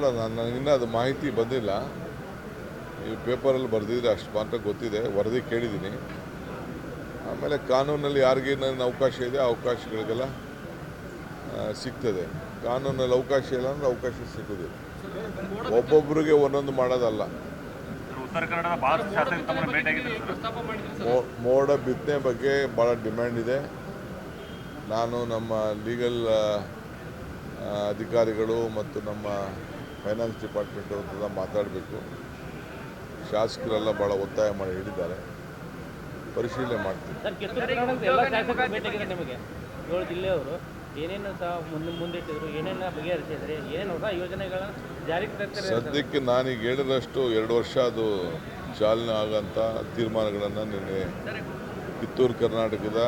ನೋಡೋಣ, ನನಗಿನ್ನೂ ಅದು ಮಾಹಿತಿ ಬಂದಿಲ್ಲ. ಈ ಪೇಪರಲ್ಲಿ ಬರೆದಿದ್ರೆ ಅಷ್ಟು ಮಾತ್ರ ಗೊತ್ತಿದೆ, ವರದಿ ಕೇಳಿದ್ದೀನಿ. ಆಮೇಲೆ ಕಾನೂನಲ್ಲಿ ಯಾರಿಗೇನೇನು ಅವಕಾಶ ಇದೆ ಆ ಅವಕಾಶಗಳಿಗೆಲ್ಲ ಸಿಗ್ತದೆ. ಕಾನೂನಲ್ಲಿ ಅವಕಾಶ ಇಲ್ಲ ಅಂದರೆ ಅವಕಾಶ ಸಿಗೋದಿಲ್ಲ. ಒಬ್ಬೊಬ್ಬರಿಗೆ ಒಂದೊಂದು ಮಾಡೋದಲ್ಲ. ಉತ್ತರ ಕನ್ನಡದ ಭಾಳಷ್ಟು ಶಾಸಕರು ತಮ್ಮನ್ನು ಭೇಟಿಯಾಗಿದ್ದಾರೆ. ಮೋಡ ಬಿತ್ತನೆ ಬಗ್ಗೆ ಭಾಳ ಡಿಮ್ಯಾಂಡ್ ಇದೆ. ನಾನು ನಮ್ಮ ಲೀಗಲ್ ಅಧಿಕಾರಿಗಳು ಮತ್ತು ನಮ್ಮ ಫೈನಾನ್ಸ್ ಡಿಪಾರ್ಟ್ಮೆಂಟ್ ಹತ್ರ ಮಾತಾಡಬೇಕು. ಶಾಸಕರೆಲ್ಲ ಭಾಳ ಒತ್ತಾಯ ಮಾಡಿ ಹೇಳಿದ್ದಾರೆ, ಪರಿಶೀಲನೆ ಮಾಡ್ತೀನಿ. ನಿಮಗೆ 7 ಜಿಲ್ಲೆಯವರು ಏನೇನು ಸಹ ಮುಂದಿಟ್ಟಿದ್ರು, ಏನೇನು ಬಗೆಹರಿಸಿದ್ರೆ, ಏನೇನು ಹೊಸ ಯೋಜನೆಗಳ ಜಾರಿಗೆ ತರ್ತಾರೆ? ಸದ್ಯಕ್ಕೆ ನಾನೀಗ ಹೇಳಿದಷ್ಟು 2 ವರ್ಷ ಅದು ಚಾಲನೆ ಆಗೋಂಥ ತೀರ್ಮಾನಗಳನ್ನು ನಿನ್ನೆ ಕಿತ್ತೂರು ಕರ್ನಾಟಕದ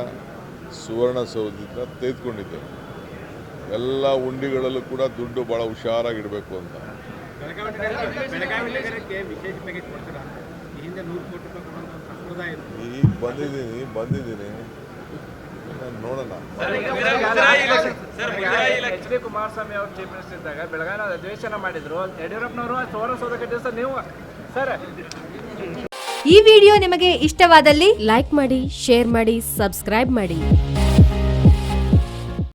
ಸುವರ್ಣಸೌಧದಿಂದ ತೆಗೆದುಕೊಂಡಿದ್ದೆ. ಎಲ್ಲ ಉಂಡಿಗಳಲ್ಲೂ ಕೂಡ ದುಡ್ಡು ಭಾಳ ಹುಷಾರಾಗಿಡಬೇಕು ಅಂತ. ಈಗ ಬಂದಿದ್ದೀನಿ ನೋಡೋಣ. HD ಕುಮಾರಸ್ವಾಮಿ ಅವರು ಚೀಫ್ ಮಿನಿಸ್ಟರ್ ಇದ್ದಾಗ ಬೆಳಗಾವಿ ಅಧಿವೇಶನ ಮಾಡಿದ್ರು. ಯಡಿಯೂರಪ್ಪನವರು ಸುವರ್ಣಸೌಧ ಕಟ್ಟಿಸ್ತಾ ನೀವು ಸರ್. ಈ ವಿಡಿಯೋ ನಿಮಗೆ ಇಷ್ಟವಾದಲ್ಲಿ ಲೈಕ್ ಮಾಡಿ, ಶೇರ್ ಮಾಡಿ, ಸಬ್ಸ್ಕ್ರೈಬ್ ಮಾಡಿ.